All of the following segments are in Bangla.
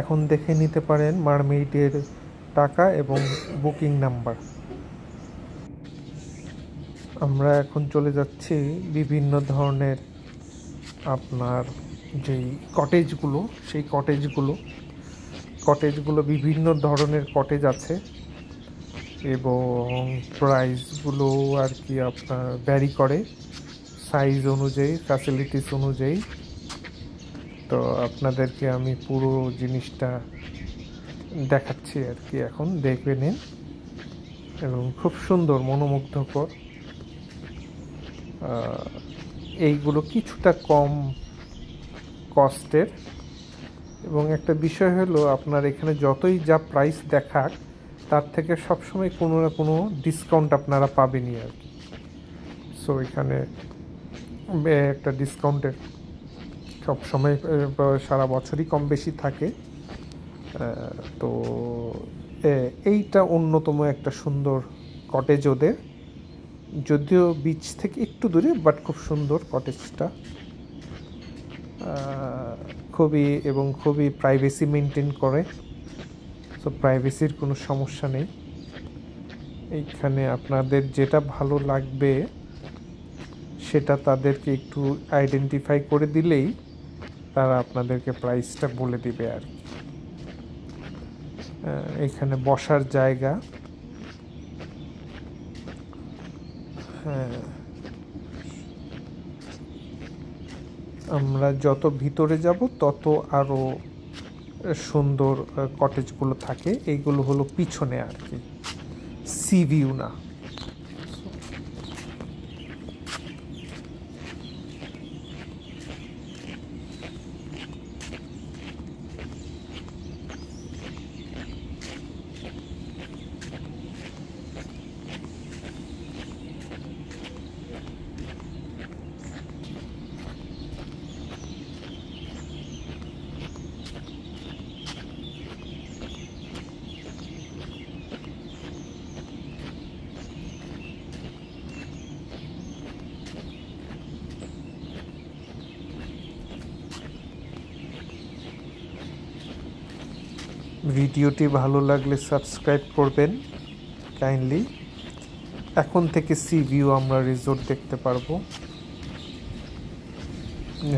এখন দেখে নিতে পারেন মারমেইডের টাকা এবং বুকিং নাম্বার। আমরা এখন চলে যাচ্ছি বিভিন্ন ধরনের আপনার যেই কটেজগুলো, সেই কটেজগুলো বিভিন্ন ধরনের কটেজ আছে এবং প্রাইসগুলো আর কি আপনার ভ্যারি করে সাইজ অনুযায়ী, ফ্যাসিলিটিস অনুযায়ী। তো আপনাদেরকে আমি পুরো জিনিসটা দেখাচ্ছি আর কি, এখন দেখবে নিন। এবং খুব সুন্দর, মনোমুগ্ধকর। এইগুলো কিছুটা কম কস্টের, এবং একটা বিষয় হলো আপনার এখানে যতই যা প্রাইস দেখাক তার থেকে সবসময় কোনো না কোনো ডিসকাউন্ট আপনারা পাবেনই আর কি। সো এখানে একটা ডিসকাউন্টের সবসময় সারা বছরই কম বেশি থাকে। তো এইটা অন্যতম একটা সুন্দর কটেজ ওদের, যদিও বিচ থেকে একটু দূরে, বাট খুব সুন্দর কটেজটা। খুবই প্রাইভেসি মেনটেন করে, সো প্রাইভেসির কোনো সমস্যা নেই। এইখানে আপনাদের যেটা ভালো লাগবে সেটা তাদেরকে একটু আইডেন্টিফাই করে দিলেই তারা আপনাদেরকে প্রাইসটা বলে দিবে আর কি। এখানে বসার জায়গা, হ্যাঁ, আমরা যত ভিতরে যাব তত আরও সুন্দর কটেজগুলো থাকে। এইগুলো হলো পিছনে আর কি, সি ভিউ না। ভিডিওটি ভালো লাগলে সাবস্ক্রাইব করবেন কাইন্ডলি। এখন থেকে সি ভিউ আমরা রিসোর্ট দেখতে পারবো।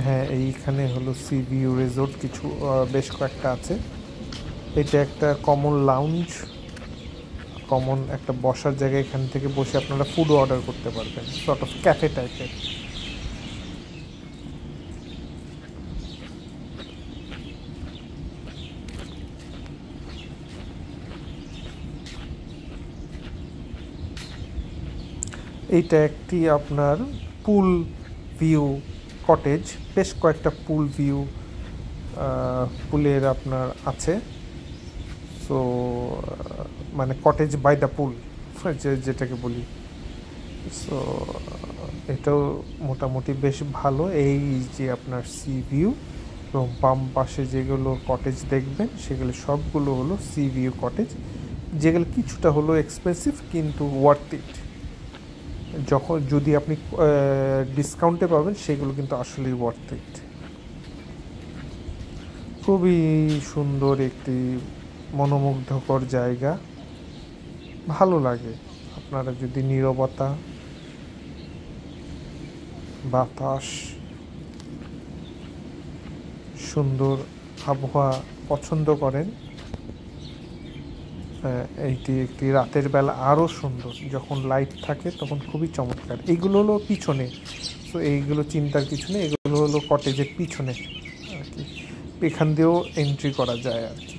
হ্যাঁ, এইখানে হলো সি ভিউ রিসোর্ট, কিছু বেশ কয়েকটা আছে। এটা একটা কমন লাউঞ্জ, কমন একটা বসার জায়গা। এখান থেকে বসে আপনারা ফুড অর্ডার করতে পারবেন, সর্ট অফ ক্যাফে টাইপের। এইটা একটি আপনার পুল ভিউ কটেজ, বেশ কয়েকটা পুল ভিউ পুলের আপনার আছে। সো মানে কটেজ বাই দ্য পুল যেটাকে বলি। সো এটাও মোটামুটি বেশ ভালো। এই যে আপনার সি ভিউ, এবং বাম পাশে যেগুলো কটেজ দেখবেন সেগুলো সবগুলো হলো সি ভিউ কটেজ, যেগুলো কিছুটা হলো এক্সপেন্সিভ কিন্তু ওয়ার্থ ইট। যদি আপনি ডিসকাউন্টে পাবেন সেগুলো কিন্তু আসলেই ওয়ার্থ ইট। খুবই সুন্দর একটি মনোমুগ্ধকর জায়গা, ভালো লাগে। আপনারা যদি নীরবতা, বাতাস, সুন্দর আবহাওয়া পছন্দ করেন, এইটি একটি রাতের বেলা আরও সুন্দর, যখন লাইট থাকে তখন খুবই চমৎকার। এইগুলো হলো পিছনে, তো এইগুলো চিন্তার কিছু নেই, এগুলো হলো কটেজের পিছনে আর কি। এখান দিয়েও এন্ট্রি করা যায় আর কি।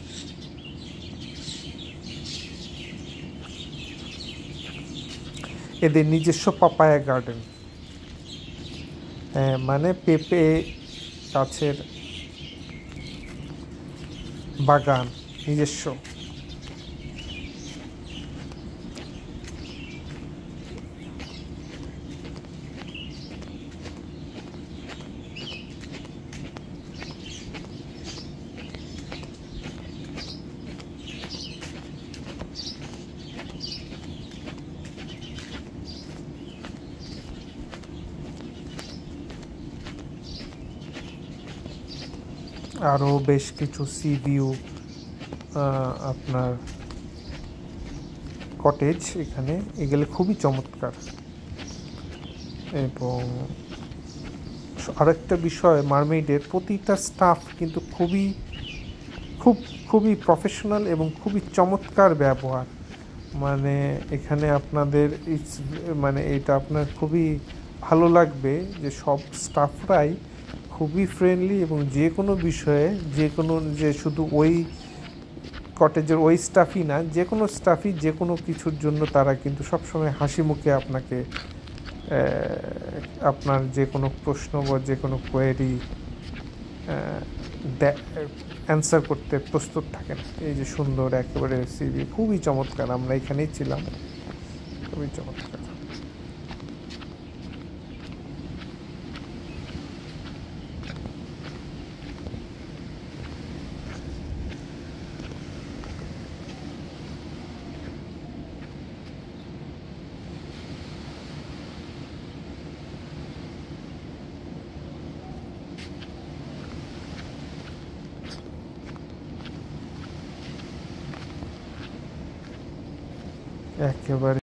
এদের নিজস্ব পাপায়া গার্ডেন, মানে পেঁপে গাছের বাগান নিজস্ব। আরও বেশ কিছু সি ভিউ আপনার কটেজ এখানে, এগুলো খুবই চমৎকার। এবং আরেকটা বিষয়, মারমেইডের প্রতিটা স্টাফ কিন্তু খুবই প্রফেশনাল এবং খুবই চমৎকার ব্যবহার। মানে এখানে আপনাদের মানে এটা আপনার খুবই ভালো লাগবে যে সব স্টাফরাই খুবই ফ্রেন্ডলি, এবং যে কোনো বিষয়ে যে শুধু ওই কটেজের ওই স্টাফই না, যে কোনো স্টাফই যে কোনো কিছুর জন্য তারা কিন্তু সবসময় হাসি মুখে আপনাকে আপনার যে কোনো প্রশ্ন বা যে কোনো কোয়েরি অ্যান্সার করতে প্রস্তুত থাকেন। এই যে সুন্দর একেবারে সিভি, খুবই চমৎকার। আমরা এখানেই ছিলাম, খুবই চমৎকার। একেবারে